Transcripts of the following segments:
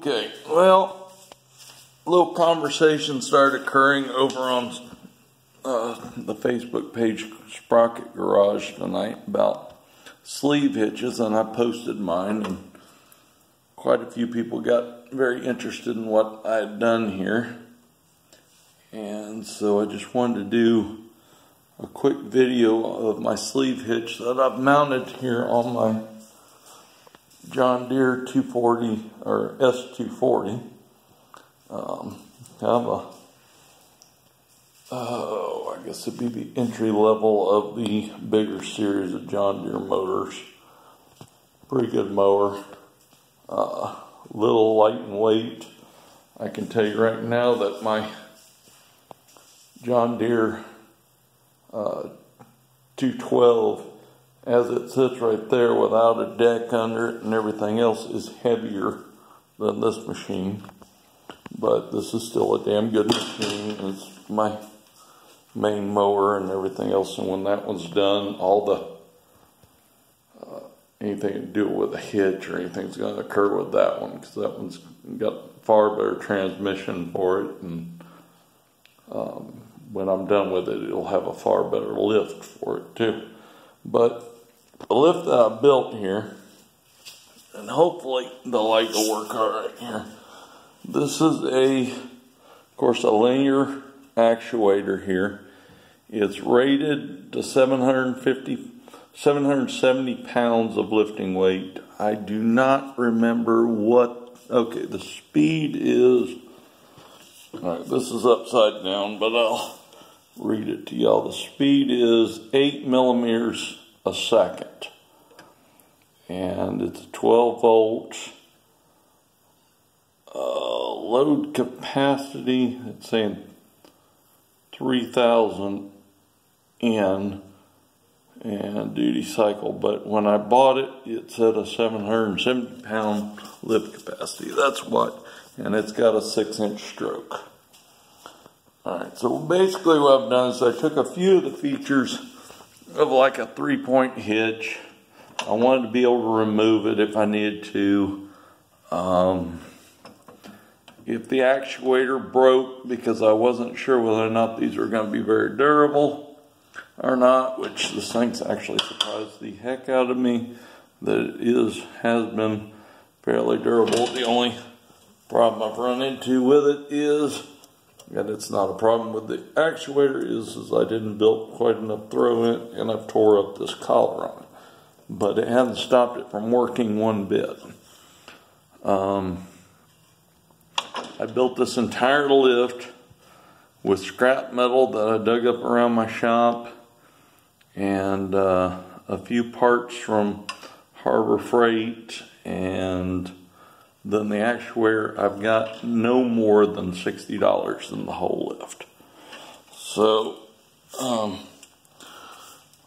Okay, well, a little conversation started occurring over on the Facebook page Sprocket Garage tonight about sleeve hitches, and I posted mine, and quite a few people got very interested in what I had done here. And so I just wanted to do a quick video of my sleeve hitch that I've mounted here on my John Deere 240 or S240. I guess it'd be the entry level of the bigger series of John Deere motors. Pretty good mower. Little light in weight. I can tell you right now that my John Deere 212, as it sits right there without a deck under it and everything else, is heavier than this machine. But this is still a damn good machine. It's my main mower and everything else. And when that one's done, all the anything to do with a hitch or anything's going to occur with that one, because that one's got far better transmission for it. And when I'm done with it, it'll have a far better lift for it too. But the lift that I built here, and hopefully the light will work all right here. This is of course, a linear actuator here. It's rated to 770 pounds of lifting weight. I do not remember what, okay, the speed is, all right, this is upside down, but I'll read it to y'all. The speed is 8 millimeters a second. And it's 12 volts. Load capacity, it's saying 3,000 N and duty cycle, but when I bought it, it said a 770 pound lift capacity. That's what, and it's got a 6-inch stroke. Alright, so basically what I've done is I took a few of the features of like a 3-point hitch. I wanted to be able to remove it if I needed to. If the actuator broke, because I wasn't sure whether or not these were going to be very durable or not, which this thing's actually surprised the heck out of me that it has been fairly durable. The only problem I've run into with it is, and it's not a problem with the actuator, is I didn't build quite enough throw in it, and I've tore up this collar on it. But it hasn't stopped it from working one bit. I built this entire lift with scrap metal that I dug up around my shop, and a few parts from Harbor Freight, and then the actuator. I've got no more than $60 in the whole lift. So,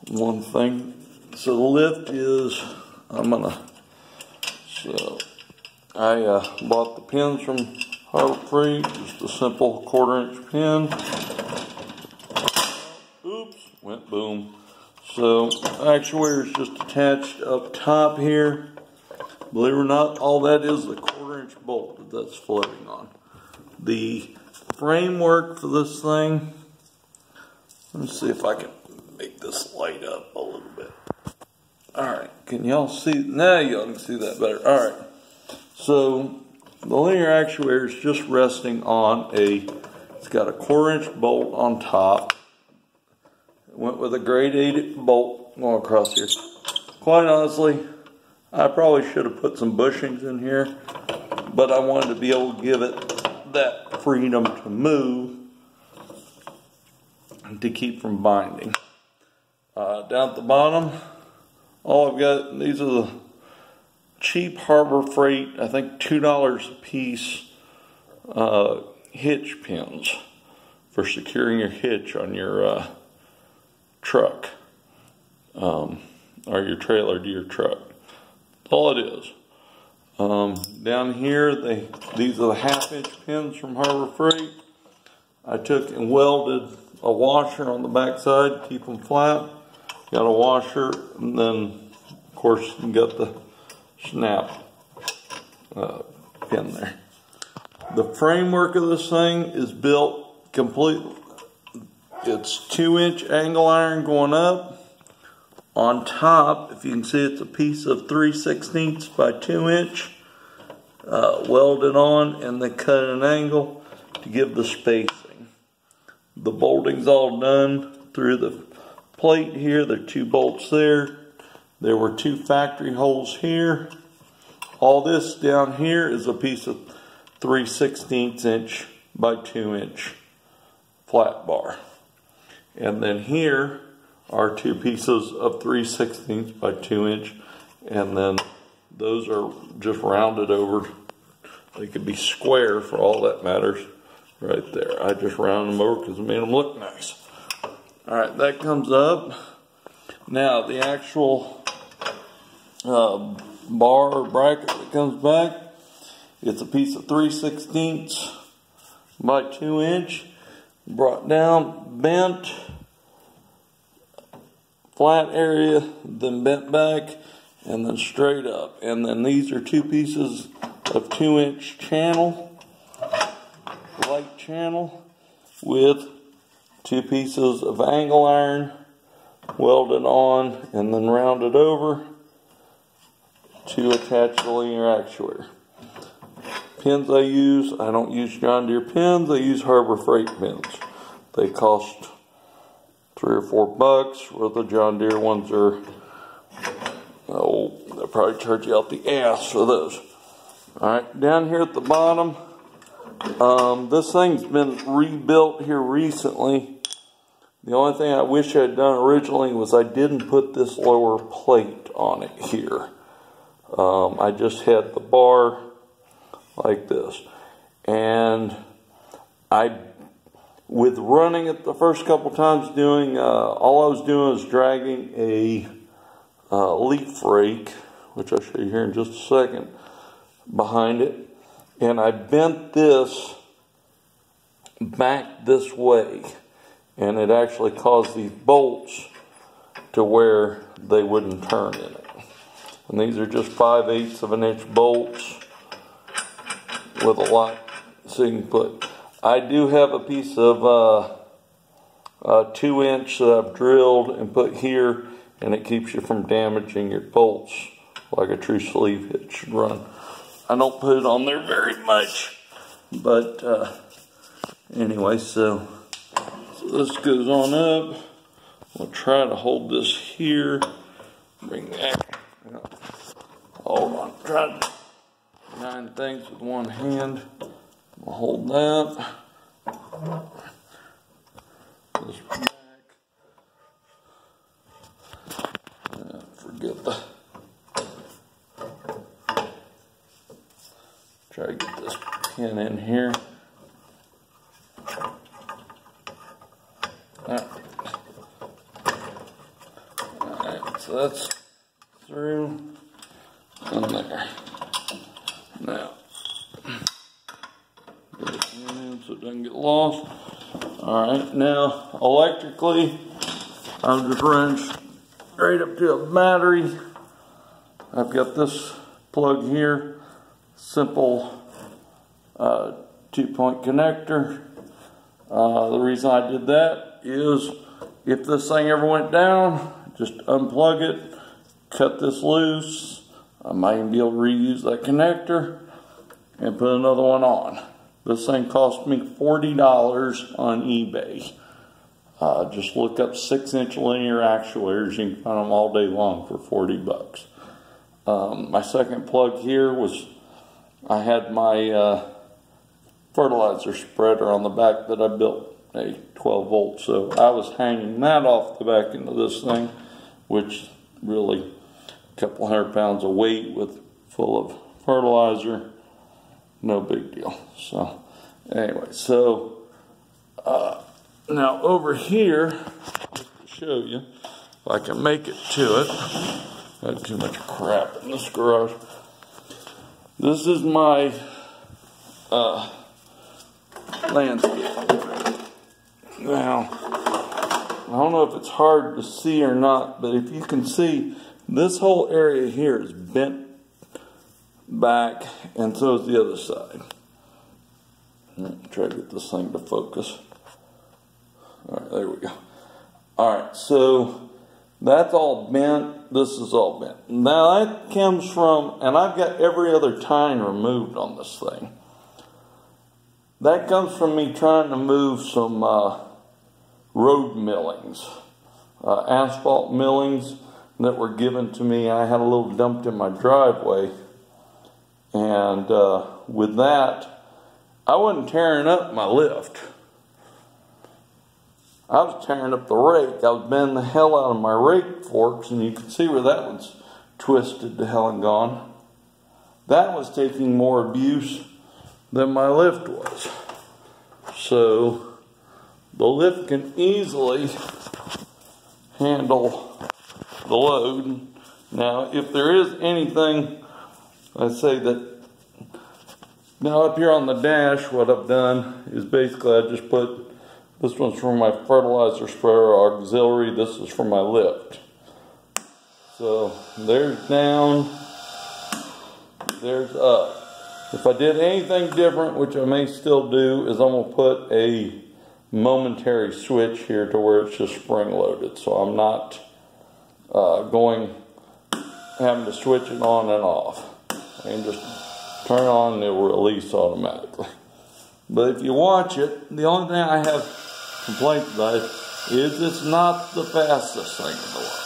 one thing, so the lift is, I bought the pins from Harbor Freight, just a simple 1/4-inch pin. Oops, went boom. So, actuator is just attached up top here. Believe it or not, all that is the 1/4-inch bolt that's floating on. The framework for this thing, let me see if I can make this light up a little bit. Alright, can y'all see? Now y'all can see that better. Alright, so the linear actuator is just resting on it's got a 1/4-inch bolt on top. It went with a grade 8 bolt going across here. Quite honestly, I probably should have put some bushings in here, but I wanted to be able to give it that freedom to move and to keep from binding. Down at the bottom, all I've got, these are the cheap Harbor Freight, I think $2 a piece, hitch pins for securing your hitch on your truck, or your trailer to your truck. That's all it is. Down here, these are the 1/2-inch pins from Harbor Freight. I took and welded a washer on the back side to keep them flat. Got a washer, and then, of course, you got the snap pin there. The framework of this thing is built completely. It's 2-inch angle iron going up. On top, if you can see, it's a piece of 3/16 by 2-inch welded on and then cut at an angle to give the spacing. The bolting's all done through the plate here. There are 2 bolts there. There were 2 factory holes here. All this down here is a piece of 3/16 inch by 2-inch flat bar. And then here are 2 pieces of 3/16 by 2-inch, and then those are just rounded over. They could be square for all that matters right there. I just rounded them over because it made them look nice. Alright, that comes up. Now the actual bar or bracket that comes back, it's a piece of 3/16 by 2-inch, brought down, bent, flat area, then bent back, and then straight up. And then these are 2 pieces of 2-inch channel, light channel, with 2 pieces of angle iron welded on and then rounded over to attach the linear actuator. Pins I use, I don't use John Deere pins, I use Harbor Freight pins. They cost $3 or $4, where the John Deere ones are, oh, they'll probably charge you out the ass for those. Alright, down here at the bottom, this thing's been rebuilt here recently. The only thing I wish I had done originally was I didn't put this lower plate on it here. I just had the bar like this. And with running it the first couple times doing, all I was doing was dragging a leaf rake, which I'll show you here in just a second, behind it. And I bent this back this way. And it actually caused these bolts to where they wouldn't turn in it. And these are just 5/8 of an inch bolts with a lot, so you can put. I do have a piece of 2-inch that I've drilled and put here, and it keeps you from damaging your bolts like a true sleeve hitch should run. I don't put it on there very much, but anyway, so this goes on up. We'll try to hold this here. Bring that. Hold on. Try to nine things with one hand. We'll hold that. This back. Forget the. Try to get this pin in here. Alright, so that's through and there. Now, get it in so it doesn't get lost. Alright, now electrically, I'm just running straight up to a battery. I've got this plug here, simple 2-point connector. The reason I did that is if this thing ever went down, just unplug it, cut this loose. I might even be able to reuse that connector and put another one on. This thing cost me $40 on eBay. Just look up 6-inch linear actuators. You can find them all day long for $40. My second plug here was, I had my fertilizer spreader on the back that I built, a 12 volt. So I was hanging that off the back end of this thing, which really a couple 100 pounds of weight with full of fertilizer, no big deal. So anyway, so now over here, just to show you, if I can make it to it. I had too much crap in this garage. This is my landscape. Now, I don't know if it's hard to see or not, but if you can see, this whole area here is bent back, and so is the other side. Try to get this thing to focus. Alright, there we go. Alright, so that's all bent. This is all bent. Now that comes from, and I've got every other tine removed on this thing. That comes from me trying to move some road millings, asphalt millings that were given to me. I had a little dumped in my driveway, and with that, I wasn't tearing up my lift. I was tearing up the rake. I was bending the hell out of my rake forks, and you can see where that one's twisted to hell and gone. That was taking more abuse than my lift was. So the lift can easily handle the load. Now, if there is anything, I say that, now up here on the dash, what I've done is basically I just put, this one's for my fertilizer sprayer auxiliary, this is for my lift. So there's down, there's up. If I did anything different, which I may still do, is I'm going to put a momentary switch here to where it's just spring loaded. So I'm not having to switch it on and off. I can just turn it on and it will release automatically. But if you watch it, the only thing I have complaints about is it's not the fastest thing in the world.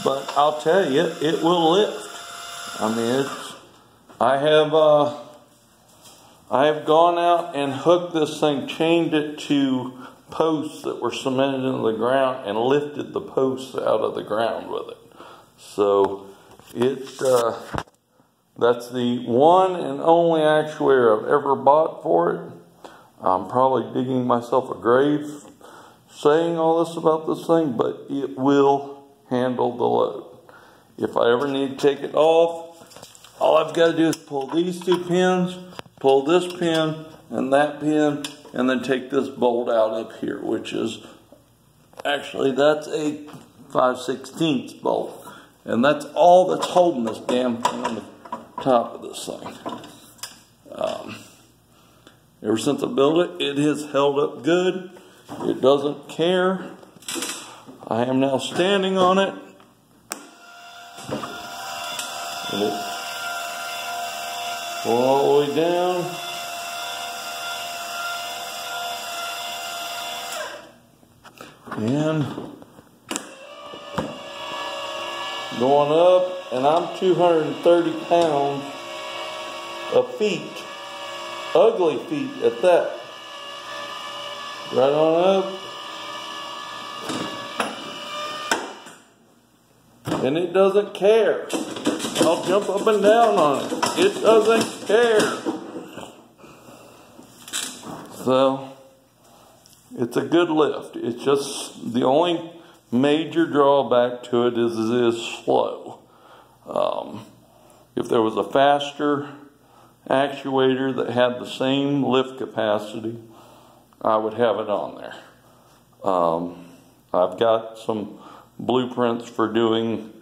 But I'll tell you, it will lift. I mean, I have gone out and hooked this thing, chained it to posts that were cemented into the ground, and lifted the posts out of the ground with it. So that's the one and only actuator I've ever bought for it. I'm probably digging myself a grave saying all this about this thing, but it will handle the load. If I ever need to take it off, all I've got to do is pull these two pins, pull this pin and that pin, and then take this bolt out up here, which is actually, that's a 5/16 bolt, and that's all that's holding this damn thing on the top of this thing. Ever since I built it, it has held up good. It doesn't care. I am now standing on it, and it's all the way down. And going up, and I'm 230 pounds of feet, ugly feet at that. Right on up. And it doesn't care. I'll jump up and down on it. It doesn't care. So, it's a good lift. It's just, the only major drawback to it is it is slow. If there was a faster actuator that had the same lift capacity, I would have it on there. I've got some blueprints for doing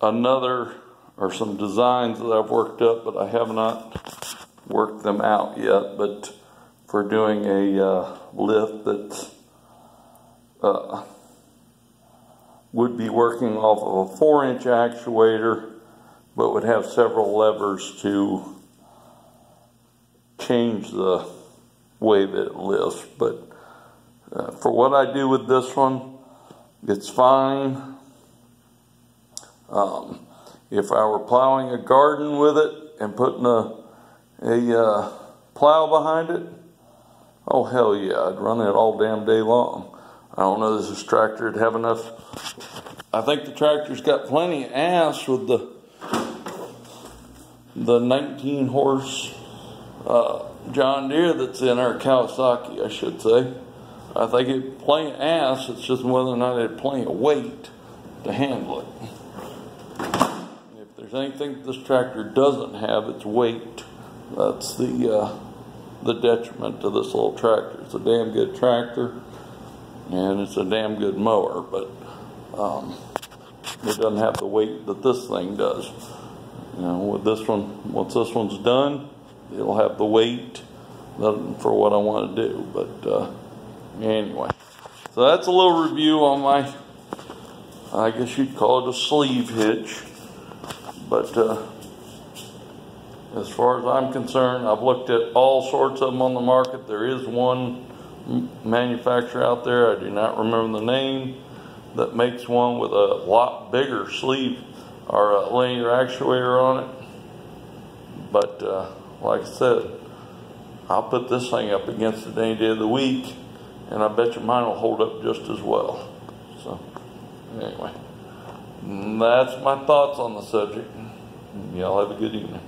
another, or some designs that I've worked up, but I have not worked them out yet, but for doing a lift that would be working off of a 4-inch actuator, but would have several levers to change the way that it lifts. But for what I do with this one, it's fine. If I were plowing a garden with it and putting a plow behind it, oh hell yeah, I'd run it all damn day long. I don't know, does this tractor would have enough? I think the tractor's got plenty of ass with the 19 horse John Deere that's in, or Kawasaki I should say. I think it plenty of ass, it's just whether or not it had plenty of weight to handle it. If there's anything this tractor doesn't have, it's weight. That's the detriment to this little tractor. It's a damn good tractor. and it's a damn good mower, but it doesn't have the weight that this thing does. You know, with this one, once this one's done, it'll have the weight for what I want to do. But anyway, so that's a little review on my, I guess you'd call it a sleeve hitch. But as far as I'm concerned, I've looked at all sorts of them on the market. There is one manufacturer out there, I do not remember the name, that makes one with a lot bigger sleeve or a linear actuator on it. But like I said, I'll put this thing up against it any day of the week, and I bet you mine will hold up just as well. So anyway, that's my thoughts on the subject. Y'all have a good evening.